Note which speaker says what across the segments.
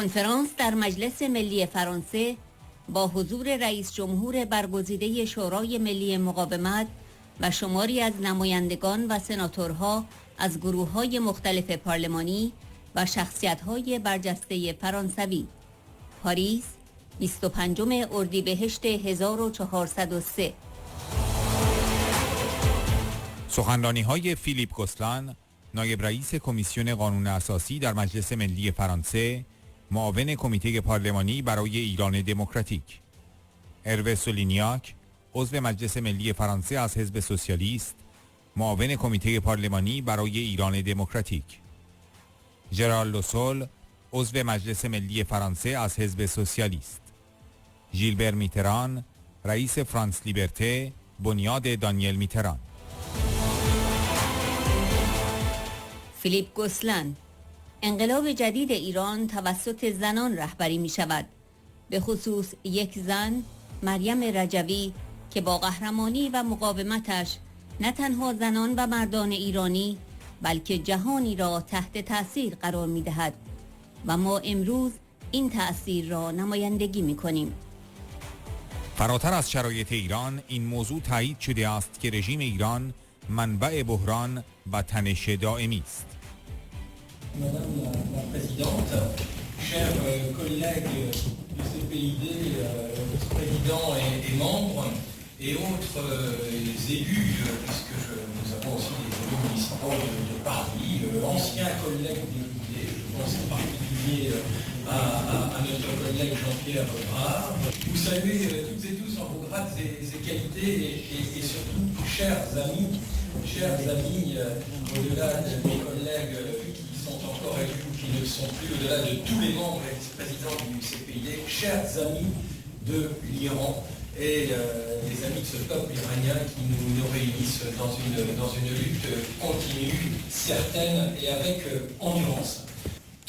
Speaker 1: کنفرانس در مجلس ملی فرانسه با حضور رئیس جمهور برگزیده شورای ملی مقاومت و شماری از نمایندگان و سناتورها از گروه‌های مختلف پارلمانی و شخصیت‌های برجسته فرانسوی. پاریس، 25 اردیبهشت 1403.
Speaker 2: سخنرانی‌های فیلیپ گوسلان، نایب رئیس کمیسیون قانون اساسی در مجلس ملی فرانسه، معاون کمیته پارلمانی برای ایران دموکراتیک. هروه سولینیاک، عضو مجلس ملی فرانسه از حزب سوسیالیست، معاون کمیته پارلمانی برای ایران دموکراتیک. ژرار لوسول، عضو مجلس ملی فرانسه از حزب سوسیالیست. ژیلبر میتران، رئیس فرانس لیبرته، بنیاد دانیل میتران.
Speaker 1: فیلیپ گوسلان: انقلاب جدید ایران توسط زنان رهبری می شود، به خصوص یک زن، مریم رجوی، که با قهرمانی و مقاومتش نه تنها زنان و مردان ایرانی بلکه جهانی را تحت تأثیر قرار می دهد و ما امروز این تأثیر را نمایندگی می کنیم.
Speaker 2: فراتر از شرایط ایران، این موضوع تایید شده است که رژیم ایران منبع بحران و تنش دائمی است.
Speaker 3: Madame la Présidente, chers collègues du CPID, présidents et membres, et autres élus, puisque nous avons aussi des élus municipaux de Paris, anciens collègues députés, je pense en particulier à notre collègue Jean-Pierre Brard. Vous saluez toutes et tous en vos grades et qualités, et surtout, chers amis, au-delà de mes collègues qui sont encore élus ou qui ne le sont plus, au-delà de tous les membres et vice-présidents du CPID, chers amis de l'Iran et les amis de ce peuple iranien qui nous réunissent dans une lutte continue, certaine et avec endurance.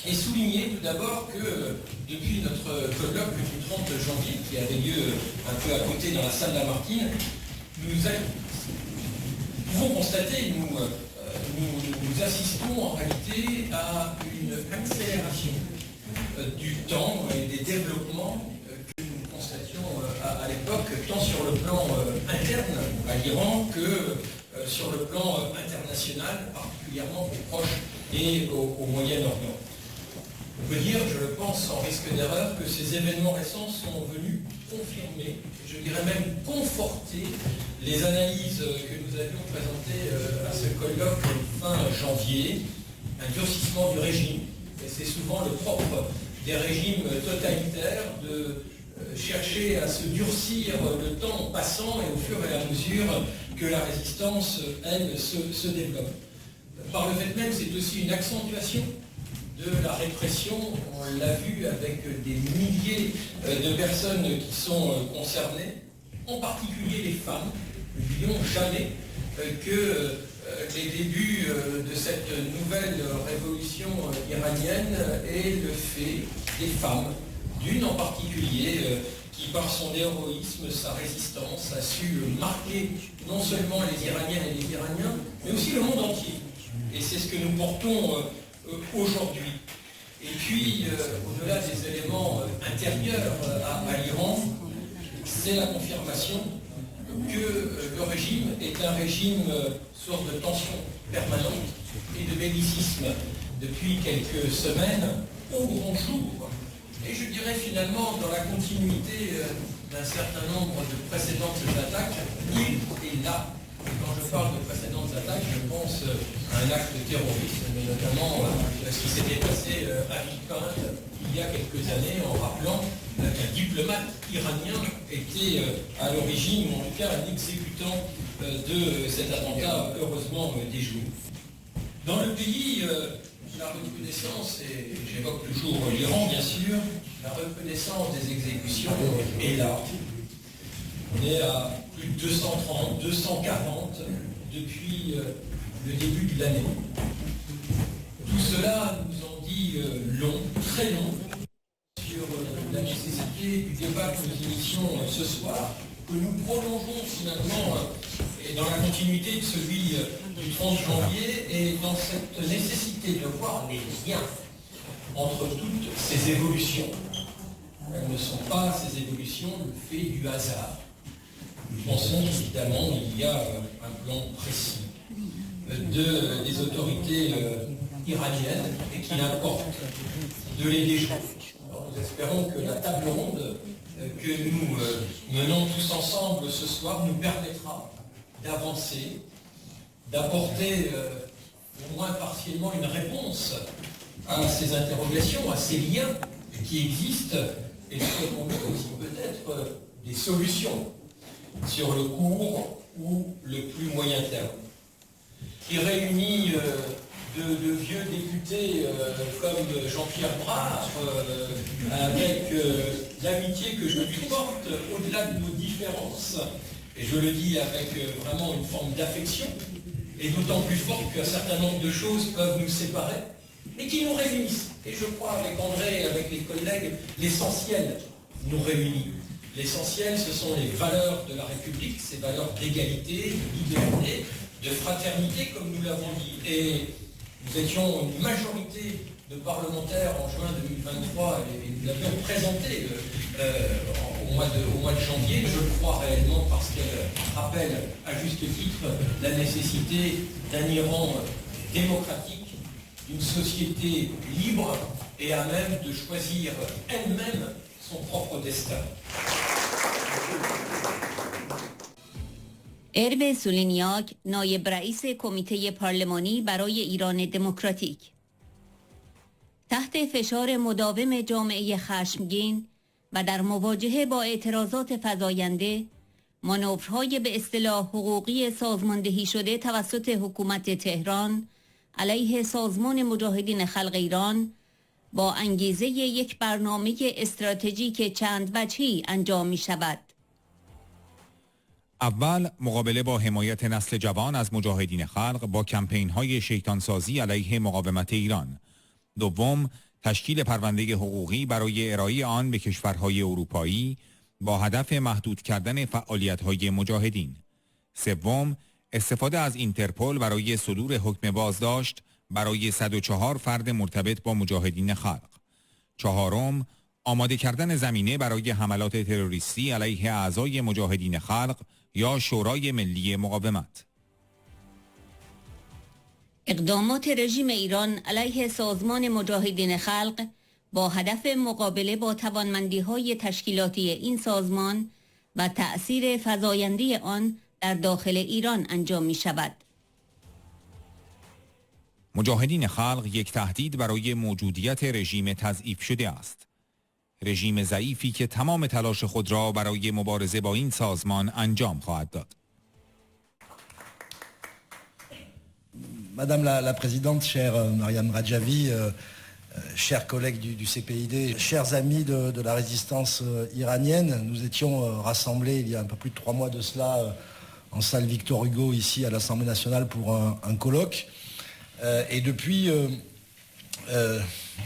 Speaker 3: Et souligner tout d'abord que depuis notre colloque du 30 janvier qui avait lieu un peu à côté dans la salle Lamartine, nous pouvons constater, nous assistons en réalité à une accélération du temps et des développements que nous constations à l'époque, tant sur le plan interne à l'Iran que sur le plan international, particulièrement au Proche et au Moyen-Orient. On peut dire, je le pense sans risque d'erreur, que ces événements récents sont venus confirmer, je dirais même conforter, les analyses que nous avions présentées à ce colloque fin janvier, un durcissement du régime. Et c'est souvent le propre des régimes totalitaires de chercher à se durcir le temps passant et au fur et à mesure que la résistance, elle, se développe. Par le fait même, c'est aussi une accentuation de la répression, on l'a vu avec des milliers de personnes qui sont concernées, en particulier les femmes. N'oublions jamais que les débuts de cette nouvelle révolution iranienne est le fait des femmes, d'une en particulier, qui par son héroïsme, sa résistance, a su marquer non seulement les Iraniennes et les Iraniens, mais aussi le monde entier. Et c'est ce que nous portons aujourd'hui. Et puis, au-delà des éléments intérieurs à l'Iran, c'est la confirmation que le régime est un régime source de tension permanente et de bellicisme depuis quelques semaines au grand jour. Et je dirais finalement dans la continuité d'un certain nombre de précédentes attaques, il est là. Quand je parle de précédentes attaques, je pense à un acte terroriste, mais notamment ce qui s'était passé à Villepinte il y a quelques années, en rappelant qu'un diplomate iranien était à l'origine, ou en tout cas un exécutant de cet attentat heureusement déjoué. Dans le pays, la recrudescence, et j'évoque toujours l'Iran bien sûr, la recrudescence des exécutions est là. On est à plus de 230, 240 depuis le début de l'année. Tout cela nous en dit long, très long, sur la nécessité du débat que nous initions ce soir, que nous prolongeons finalement, et dans la continuité de celui du 30 janvier, et dans cette nécessité de voir les liens entre toutes ces évolutions. Elles ne sont pas, ces évolutions, le fait du hasard. Nous pensons qu'évidemment, il y a un plan précis des autorités iraniennes et qu'il importe de les déjouer. Nous espérons que la table ronde que nous menons tous ensemble ce soir nous permettra d'avancer, d'apporter au moins partiellement une réponse à ces interrogations, à ces liens qui existent et qu'on met aussi peut-être des solutions sur le court ou le plus moyen terme. Qui réunit de vieux députés comme Jean-Pierre Brard, avec l'amitié que je lui porte au-delà de nos différences, et je le dis avec vraiment une forme d'affection, et d'autant plus forte qu'un certain nombre de choses peuvent nous séparer, mais qui nous réunissent. Et je crois avec André, avec les collègues, l'essentiel nous réunit. L'essentiel, ce sont les valeurs de la République, ces valeurs d'égalité, de liberté, de fraternité, comme nous l'avons dit. Et nous étions une majorité de parlementaires en juin 2023 et nous l'avions présenté au mois de janvier, je le crois réellement, parce qu'elle rappelle à juste titre la nécessité d'un Iran démocratique, d'une société libre et à même de choisir elle-même son propre destin.
Speaker 1: ارو سولینیاک نایب رئیس کمیته پارلمانی برای ایران دموکراتیک تحت فشار مداوم جامعه خشمگین و در مواجهه با اعتراضات فزاینده مانورهای به اصطلاح حقوقی سازماندهی شده توسط حکومت تهران علیه سازمان مجاهدین خلق ایران با انگیزه یک برنامه استراتژیک چند وجهی انجام می شود.
Speaker 2: اول مقابله با حمایت نسل جوان از مجاهدین خلق با کمپین‌های شیطانسازی علیه مقاومت ایران. دوم تشکیل پرونده حقوقی برای ارائه آن به کشورهای اروپایی با هدف محدود کردن فعالیت‌های مجاهدین. سوم استفاده از اینترپل برای صدور حکم بازداشت برای 104 فرد مرتبط با مجاهدین خلق. چهارم آماده کردن زمینه برای حملات تروریستی علیه اعضای مجاهدین خلق یا شورای ملی مقاومت.
Speaker 1: اقدامات رژیم ایران علیه سازمان مجاهدین خلق با هدف مقابله با توانمندی‌های تشکیلاتی این سازمان و تأثیر فزاینده آن در داخل ایران انجام می شود.
Speaker 2: مجاهدین خلق یک تهدید برای موجودیت رژیم تضعیف شده است. رژیم ضعیفی که تمام تلاش خود را برای مبارزه با این سازمان انجام خواهد داد.
Speaker 4: Madame la Présidente, chère Mariam Rajavi, chers collègues du CPID, chers amis de la résistance iranienne, nous étions rassemblés il y a un peu plus de 3 mois de cela en salle Victor Hugo ici à l'Assemblée nationale pour un colloque. Et depuis,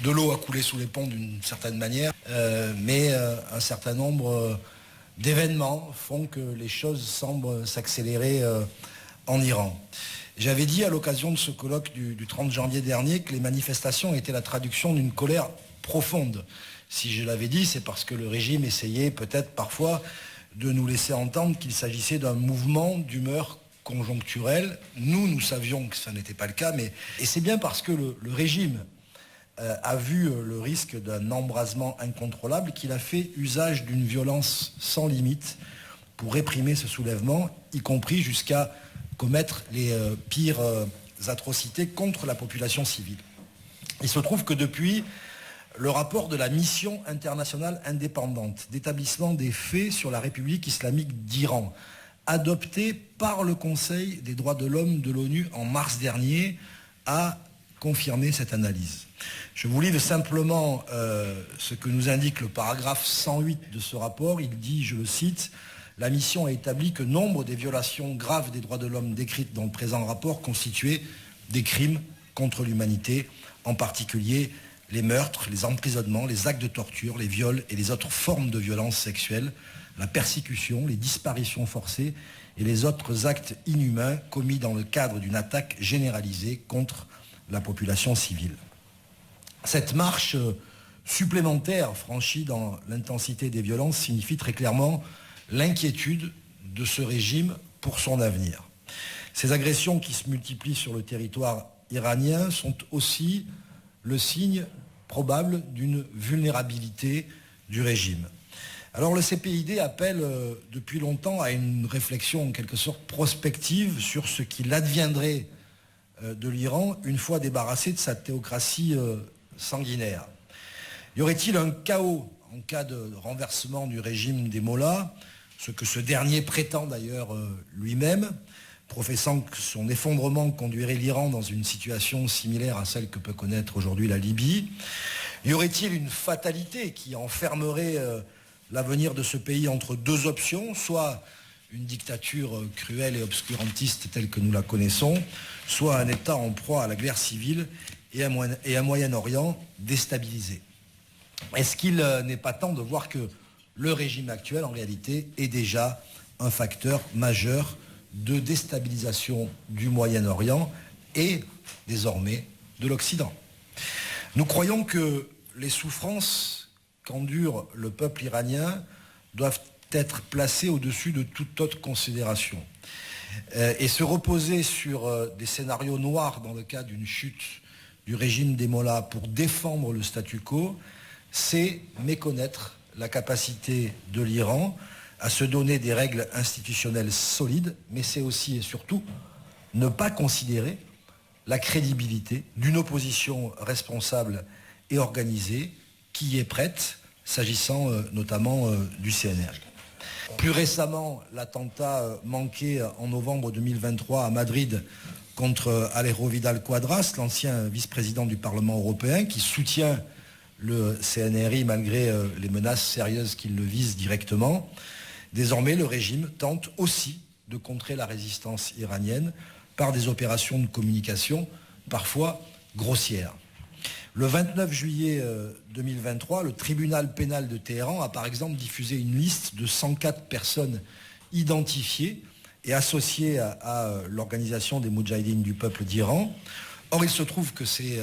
Speaker 4: de l'eau a coulé sous les ponts d'une certaine manière, mais un certain nombre d'événements font que les choses semblent s'accélérer en Iran. J'avais dit à l'occasion de ce colloque du 30 janvier dernier que les manifestations étaient la traduction d'une colère profonde. Si je l'avais dit, c'est parce que le régime essayait peut-être parfois de nous laisser entendre qu'il s'agissait d'un mouvement d'humeur conjoncturelle. Nous savions que ça n'était pas le cas, et c'est bien parce que le régime a vu le risque d'un embrasement incontrôlable qu'il a fait usage d'une violence sans limite pour réprimer ce soulèvement, y compris jusqu'à commettre les pires atrocités contre la population civile. Il se trouve que depuis le rapport de la mission internationale indépendante d'établissement des faits sur la République islamique d'Iran, adopté par le Conseil des droits de l'homme de l'ONU en mars dernier, a confirmé cette analyse. Je vous lis simplement ce que nous indique le paragraphe 108 de ce rapport. Il dit, je le cite, « La mission a établi que nombre des violations graves des droits de l'homme décrites dans le présent rapport constituaient des crimes contre l'humanité, en particulier les meurtres, les emprisonnements, les actes de torture, les viols et les autres formes de violence sexuelle, la persécution, les disparitions forcées et les autres actes inhumains commis dans le cadre d'une attaque généralisée contre la population civile. » Cette marche supplémentaire franchie dans l'intensité des violences signifie très clairement l'inquiétude de ce régime pour son avenir. Ces agressions qui se multiplient sur le territoire iranien sont aussi le signe probable d'une vulnérabilité du régime. Alors le CPID appelle depuis longtemps à une réflexion en quelque sorte prospective sur ce qu'il adviendrait de l'Iran une fois débarrassé de sa théocratie sanguinaire. Y aurait-il un chaos en cas de renversement du régime des mollahs, ce que ce dernier prétend d'ailleurs lui-même, professant que son effondrement conduirait l'Iran dans une situation similaire à celle que peut connaître aujourd'hui la Libye? Y aurait-il une fatalité qui enfermerait l'avenir de ce pays entre deux options, soit une dictature cruelle et obscurantiste telle que nous la connaissons, soit un État en proie à la guerre civile et un Moyen-Orient déstabilisé? Est-ce qu'il n'est pas temps de voir que le régime actuel, en réalité, est déjà un facteur majeur de déstabilisation du Moyen-Orient et, désormais, de l'Occident? Nous croyons que les souffrances qu'endure le peuple iranien doivent être placées au-dessus de toute autre considération. Et se reposer sur des scénarios noirs dans le cas d'une chute du régime des mollahs pour défendre le statu quo, c'est méconnaître la capacité de l'Iran à se donner des règles institutionnelles solides, mais c'est aussi et surtout ne pas considérer la crédibilité d'une opposition responsable et organisée qui est prête, s'agissant notamment du CNRI. Plus récemment, l'attentat manqué en novembre 2023 à Madrid contre Alejo Vidal Quadras, l'ancien vice-président du Parlement européen, qui soutient le CNRI malgré les menaces sérieuses qui le visent directement. Désormais, le régime tente aussi de contrer la résistance iranienne par des opérations de communication parfois grossières. Le 29 juillet 2023, le tribunal pénal de Téhéran a par exemple diffusé une liste de 104 personnes identifiées et associées à l'organisation des Moudjahidines du peuple d'Iran. Or, il se trouve que ces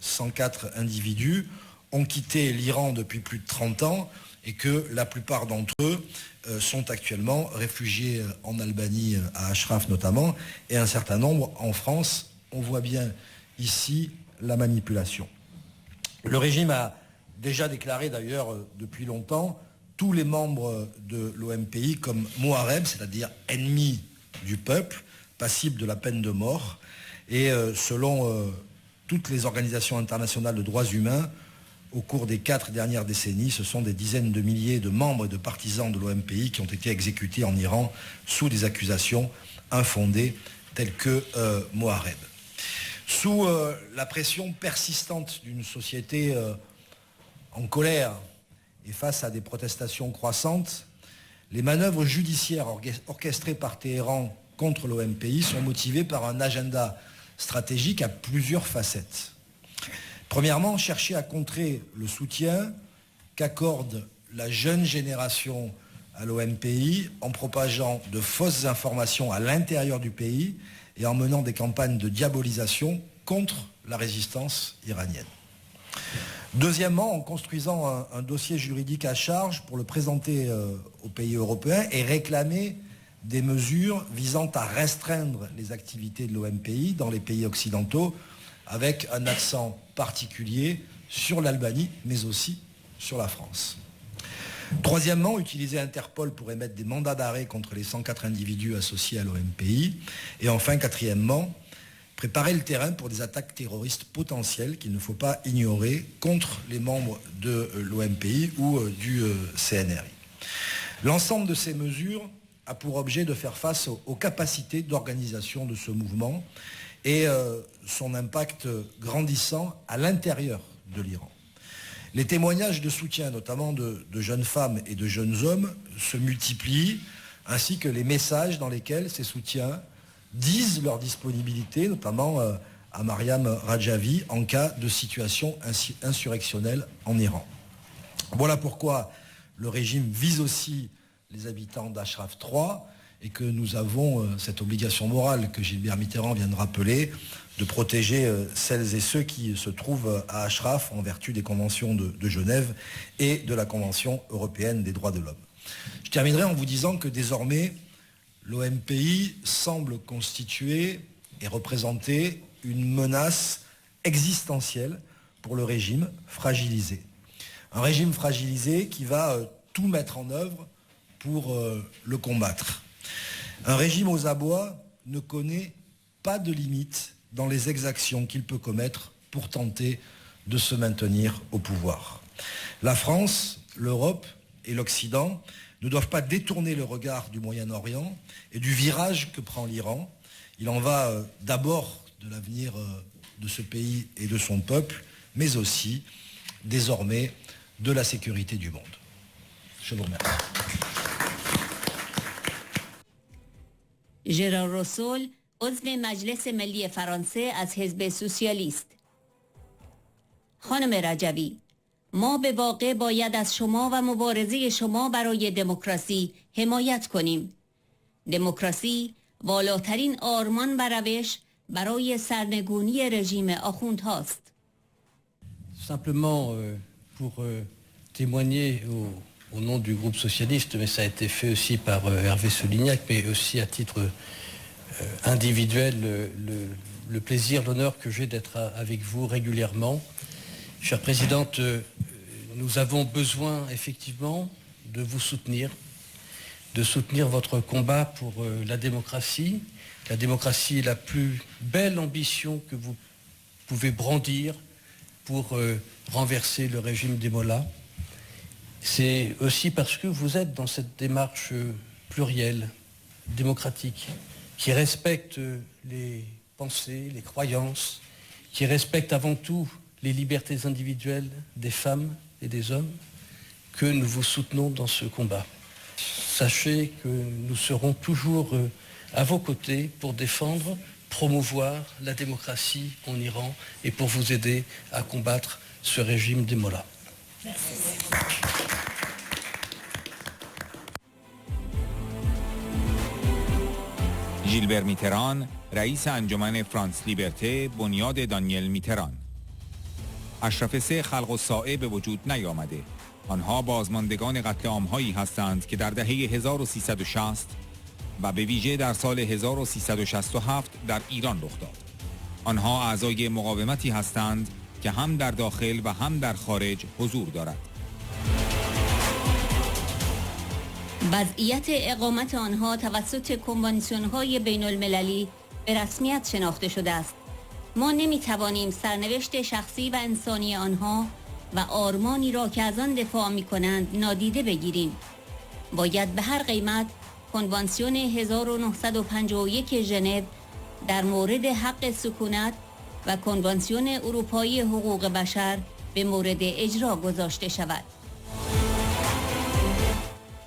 Speaker 4: 104 individus ont quitté l'Iran depuis plus de 30 ans et que la plupart d'entre eux sont actuellement réfugiés en Albanie, à Ashraf notamment, et un certain nombre en France. On voit bien ici la manipulation. Le régime a déjà déclaré d'ailleurs depuis longtemps tous les membres de l'OMPI comme Mohareb, c'est-à-dire ennemis du peuple, passibles de la peine de mort. Et selon toutes les organisations internationales de droits humains, au cours des 4 dernières décennies, ce sont des dizaines de milliers de membres et de partisans de l'OMPI qui ont été exécutés en Iran sous des accusations infondées telles que Mohareb. Sous la pression persistante d'une société en colère et face à des protestations croissantes, les manœuvres judiciaires orchestrées par Téhéran contre l'OMPI sont motivées par un agenda stratégique à plusieurs facettes. Premièrement, chercher à contrer le soutien qu'accorde la jeune génération à l'OMPI en propageant de fausses informations à l'intérieur du pays et en menant des campagnes de diabolisation contre la résistance iranienne. Deuxièmement, en construisant un dossier juridique à charge pour le présenter aux pays européens et réclamer des mesures visant à restreindre les activités de l'OMPI dans les pays occidentaux, avec un accent particulier sur l'Albanie, mais aussi sur la France. Troisièmement, utiliser Interpol pour émettre des mandats d'arrêt contre les 104 individus associés à l'OMPI. Et enfin, quatrièmement, préparer le terrain pour des attaques terroristes potentielles qu'il ne faut pas ignorer contre les membres de l'OMPI ou du CNRI. L'ensemble de ces mesures a pour objet de faire face aux capacités d'organisation de ce mouvement et son impact grandissant à l'intérieur de l'Iran. Les témoignages de soutien, notamment de jeunes femmes et de jeunes hommes, se multiplient, ainsi que les messages dans lesquels ces soutiens disent leur disponibilité, notamment à Mariam Rajavi, en cas de situation insurrectionnelle en Iran. Voilà pourquoi le régime vise aussi les habitants d'Ashraf 3 et que nous avons cette obligation morale que Gilbert Mitterrand vient de rappeler, de protéger celles et ceux qui se trouvent à Ashraf en vertu des conventions de Genève et de la Convention européenne des droits de l'homme. Je terminerai en vous disant que désormais, l'OMPI semble constituer et représenter une menace existentielle pour le régime fragilisé. Un régime fragilisé qui va tout mettre en œuvre pour le combattre. Un régime aux abois ne connaît pas de limite dans les exactions qu'il peut commettre pour tenter de se maintenir au pouvoir. La France, l'Europe et l'Occident ne doivent pas détourner le regard du Moyen-Orient et du virage que prend l'Iran. Il en va d'abord de l'avenir de ce pays et de son peuple, mais aussi, désormais, de la sécurité du monde. Je vous remercie.
Speaker 1: ژرار رسول عضو مجلس ملی فرانسه از حزب سوسیالیست. خانم رجوی، ما به واقع باید از شما و مبارزه شما برای دموکراسی حمایت کنیم. دموکراسی بالاترین آرمان و روش برای سرنگونی رژیم آخوندهاست.
Speaker 5: Simplement pour témoigner au nom du groupe socialiste, mais ça a été fait aussi par Hervé Solignac, mais aussi à titre individuel, le plaisir, l'honneur que j'ai d'être avec vous régulièrement. Chère Présidente, nous avons besoin effectivement de vous soutenir, de soutenir votre combat pour la démocratie la plus belle ambition que vous pouvez brandir pour renverser le régime des Mollahs. C'est aussi parce que vous êtes dans cette démarche plurielle, démocratique, qui respecte les pensées, les croyances, qui respecte avant tout les libertés individuelles des femmes et des hommes, que nous vous soutenons dans ce combat. Sachez que nous serons toujours à vos côtés pour défendre, promouvoir la démocratie en Iran et pour vous aider à combattre ce régime des Mollahs.
Speaker 2: ژیلبر میتران، رئیس انجمن فرانس لیبرته، بنیاد دانیل میتران. اشرف سه خلق الساعه به وجود نیامده. آنها بازماندگان قتل عام‌هایی هستند که در دهه 1360 و به ویژه در سال 1367 در ایران رخ داد. آنها اعضای مقاومتی هستند که هم در داخل و هم در خارج حضور دارد.
Speaker 1: وضعیت اقامت آنها توسط کنوانسیون‌های بین المللی به رسمیت شناخته شده است. ما نمی‌توانیم سرنوشت شخصی و انسانی آنها و آرمانی را که از آن دفاع می‌کنند نادیده بگیریم. باید به هر قیمت کنوانسیون 1951 ژنو در مورد حق سکونت و کنوانسیون اروپایی حقوق بشر به مورد اجرا گذاشته شود.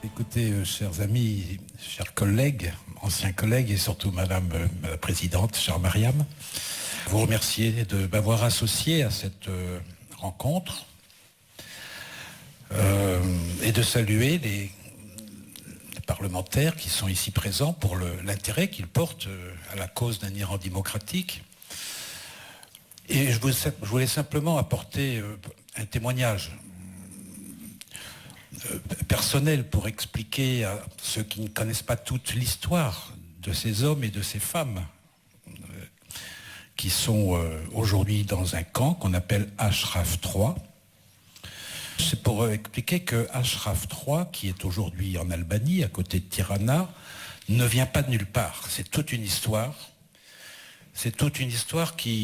Speaker 6: Écoutez, chers amis, chers collègues, anciens collègues et surtout Madame la Présidente, chère Mariam, vous remercier de m'avoir associé à cette rencontre et de saluer les parlementaires qui sont ici présents pour l'intérêt qu'ils portent à la cause d'un Iran démocratique. Et je voulais simplement apporter un témoignage personnel pour expliquer à ceux qui ne connaissent pas toute l'histoire de ces hommes et de ces femmes qui sont aujourd'hui dans un camp qu'on appelle Ashraf 3. C'est pour expliquer que Ashraf 3, qui est aujourd'hui en Albanie, à côté de Tirana, ne vient pas de nulle part. C'est toute une histoire. C'est toute une histoire qui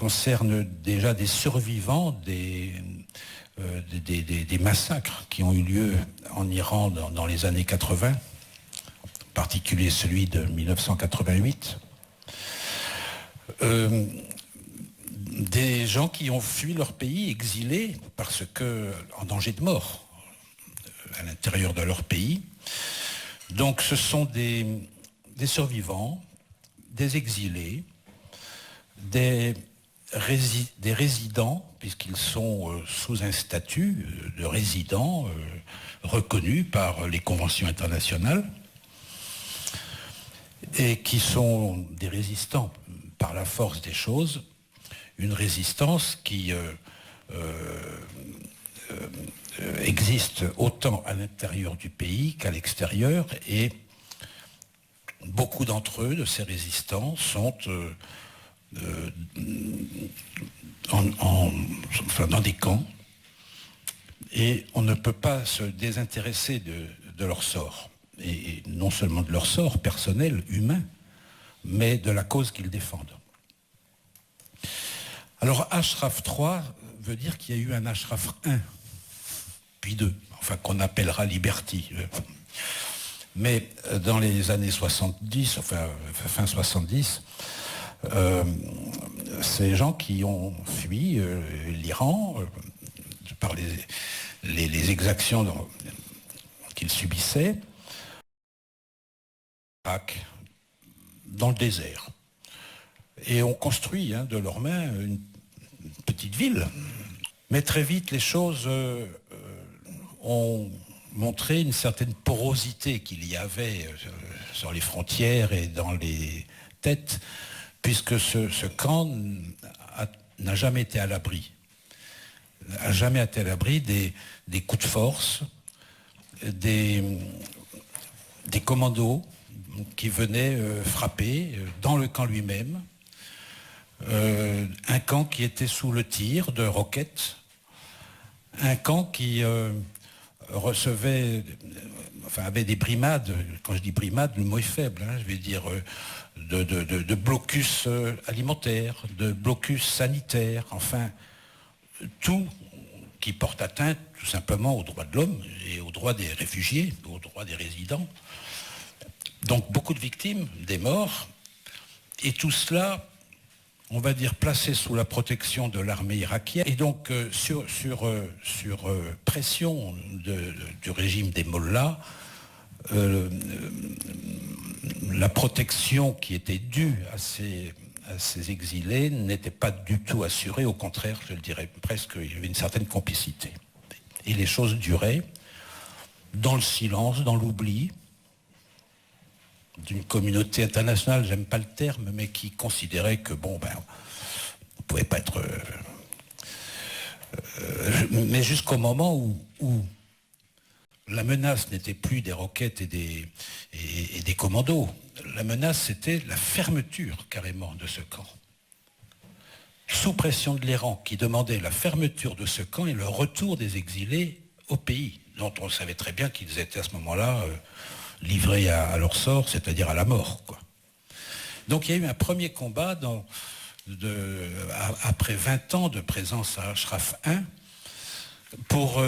Speaker 6: concerne déjà des survivants des massacres qui ont eu lieu en Iran dans les années 80, en particulier celui de 1988. Des gens qui ont fui leur pays, exilés, parce que en danger de mort à l'intérieur de leur pays. Donc ce sont des survivants, des exilés, des des résidents, puisqu'ils sont sous un statut de résidents reconnu par les conventions internationales, et qui sont des résistants par la force des choses, une résistance qui existe autant à l'intérieur du pays qu'à l'extérieur, et beaucoup d'entre eux, de ces résistants, sont dans des camps, et on ne peut pas se désintéresser de leur sort, et non seulement de leur sort personnel, humain, mais de la cause qu'ils défendent. Alors Ashraf 3 veut dire qu'il y a eu un Ashraf 1, puis 2, enfin qu'on appellera Liberty. Mais dans les années 70, enfin fin 70, ces gens qui ont fui l'Iran par les exactions qu'ils subissaient, dans le désert. Et ont construit de leurs mains une petite ville. Mais très vite, les choses ont montré une certaine porosité qu'il y avait sur les frontières et dans les têtes, puisque ce camp n'a jamais été à l'abri. N'a jamais été à l'abri des coups de force, des commandos qui venaient frapper dans le camp lui-même, un camp qui était sous le tir de roquettes, un camp qui recevait, avait des brimades. Quand je dis brimades, le mot est faible, je vais dire de blocus alimentaires, de blocus sanitaires, enfin tout qui porte atteinte tout simplement aux droits de l'homme et aux droits des réfugiés, aux droits des résidents. Donc beaucoup de victimes, des morts, et tout cela, on va dire, placé sous la protection de l'armée irakienne. Et donc sur pression du régime des mollahs, la protection qui était due à ces exilés n'était pas du tout assurée, au contraire, je le dirais presque, il y avait une certaine complicité. Et les choses duraient dans le silence, dans l'oubli, d'une communauté internationale, j'aime pas le terme, mais qui considérait que on pouvait pas être... mais jusqu'au moment où la menace n'était plus des roquettes et des commandos. La menace, c'était la fermeture, carrément, de ce camp. Sous pression de l'Iran, qui demandait la fermeture de ce camp et le retour des exilés au pays, dont on savait très bien qu'ils étaient à ce moment-là livrés à leur sort, c'est-à-dire à la mort, quoi. Donc il y a eu un premier combat après 20 ans de présence à Ashraf 1 pour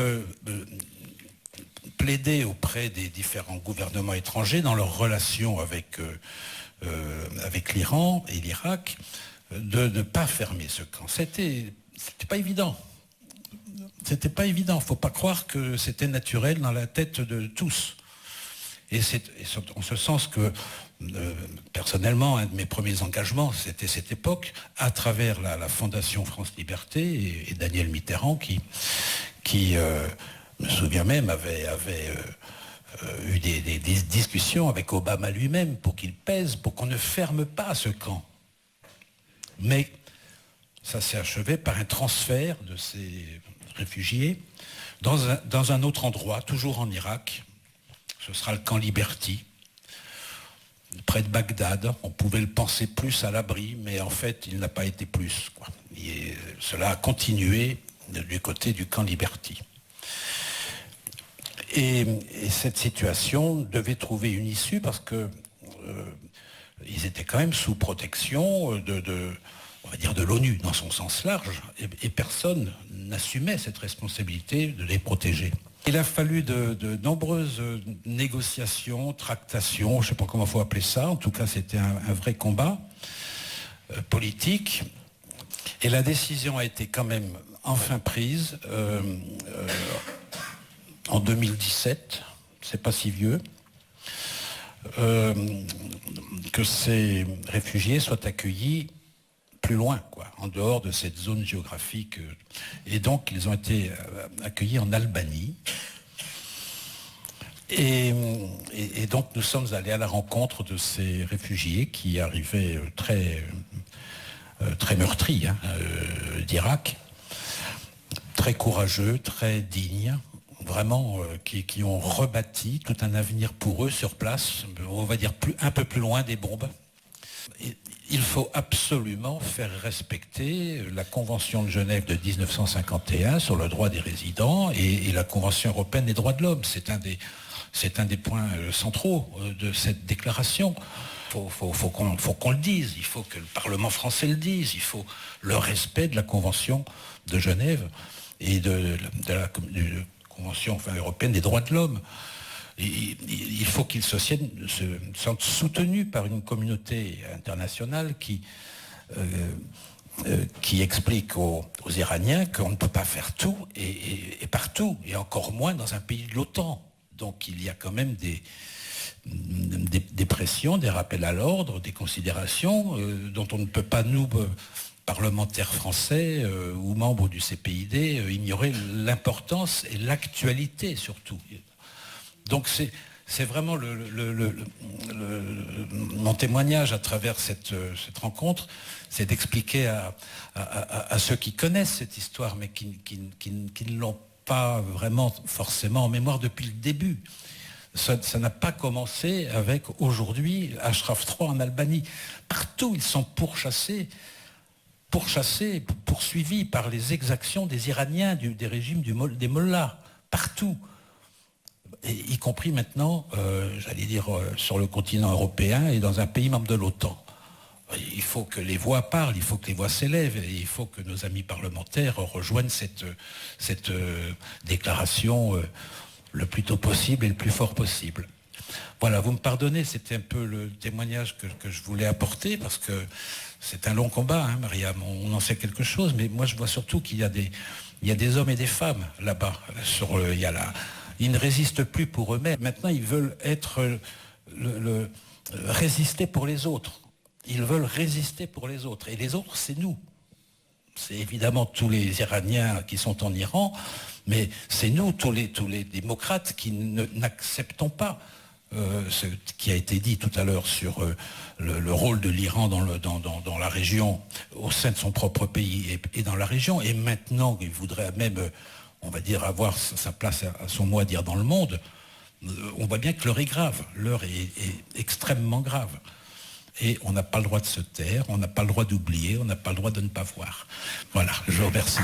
Speaker 6: plaider auprès des différents gouvernements étrangers dans leurs relations avec l'Iran et l'Irak de ne pas fermer ce camp. C'était pas évident. C'était pas évident. Il ne faut pas croire que c'était naturel dans la tête de tous. Et c'est en ce sens que, personnellement, un de mes premiers engagements, c'était cette époque, à travers la Fondation France Liberté et Daniel Mitterrand, qui me souviens même, avait eu des discussions avec Obama lui-même pour qu'il pèse, pour qu'on ne ferme pas ce camp. Mais ça s'est achevé par un transfert de ces réfugiés dans un autre endroit, toujours en Irak. Ce sera le camp Liberty, près de Bagdad. On pouvait le penser plus à l'abri, mais en fait, il n'a pas été plus, quoi. Et cela a continué du côté du camp Liberty. Et cette situation devait trouver une issue parce que ils étaient quand même sous protection on va dire de l'ONU dans son sens large, et personne n'assumait cette responsabilité de les protéger. Il a fallu de nombreuses négociations, tractations, je ne sais pas comment il faut appeler ça, en tout cas c'était un vrai combat politique, et la décision a été quand même enfin prise en 2017, c'est pas si vieux, que ces réfugiés soient accueillis plus loin, quoi, en dehors de cette zone géographique. Et donc, ils ont été accueillis en Albanie. Et donc, nous sommes allés à la rencontre de ces réfugiés qui arrivaient très meurtris d'Irak, très courageux, très dignes, vraiment qui ont rebâti tout un avenir pour eux sur place, on va dire un peu plus loin des bombes. Il faut absolument faire respecter la Convention de Genève de 1951 sur le droit des résidents et la Convention européenne des droits de l'homme. C'est un des points centraux de cette déclaration. Faut qu'on le dise, il faut que le Parlement français le dise, il faut le respect de la Convention de Genève et de la Convention européenne des droits de l'homme. Il faut qu'ils se sentent soutenus par une communauté internationale qui explique aux Iraniens qu'on ne peut pas faire tout et partout, et encore moins dans un pays de l'OTAN. Donc il y a quand même des pressions, des rappels à l'ordre, des considérations dont on ne peut pas, nous, parlementaires français ou membres du CPID, ignorer l'importance et l'actualité surtout. Donc c'est vraiment mon témoignage à travers cette rencontre, c'est d'expliquer à ceux qui connaissent cette histoire, mais qui ne l'ont pas vraiment forcément en mémoire depuis le début. Ça n'a pas commencé avec aujourd'hui Ashraf III en Albanie. Partout, ils sont pourchassés, poursuivis par les exactions des Iraniens, des régimes des mollahs, partout. Et y compris maintenant, j'allais dire, sur le continent européen et dans un pays membre de l'OTAN. Il faut que les voix parlent, il faut que les voix s'élèvent, et il faut que nos amis parlementaires rejoignent cette déclaration le plus tôt possible et le plus fort possible. Voilà, vous me pardonnez, c'était un peu le témoignage que je voulais apporter, parce que c'est un long combat, hein, Mariam, on en sait quelque chose, mais moi je vois surtout qu'il y a des hommes et des femmes là-bas. Ils ne résistent plus pour eux-mêmes. Maintenant, ils veulent résister pour les autres. Ils veulent résister pour les autres. Et les autres, c'est nous. C'est évidemment tous les Iraniens qui sont en Iran, mais c'est nous, tous les démocrates, qui n'acceptons pas ce qui a été dit tout à l'heure sur le rôle de l'Iran dans la région, au sein de son propre pays et dans la région. Et maintenant, il voudrait même, on va dire, avoir sa place à son mot à dire dans le monde. On voit bien que l'heure est grave. L'heure est extrêmement grave. Et on n'a pas le droit de se taire, on n'a pas le droit d'oublier, on n'a pas le droit de ne pas voir. Voilà, je vous remercie.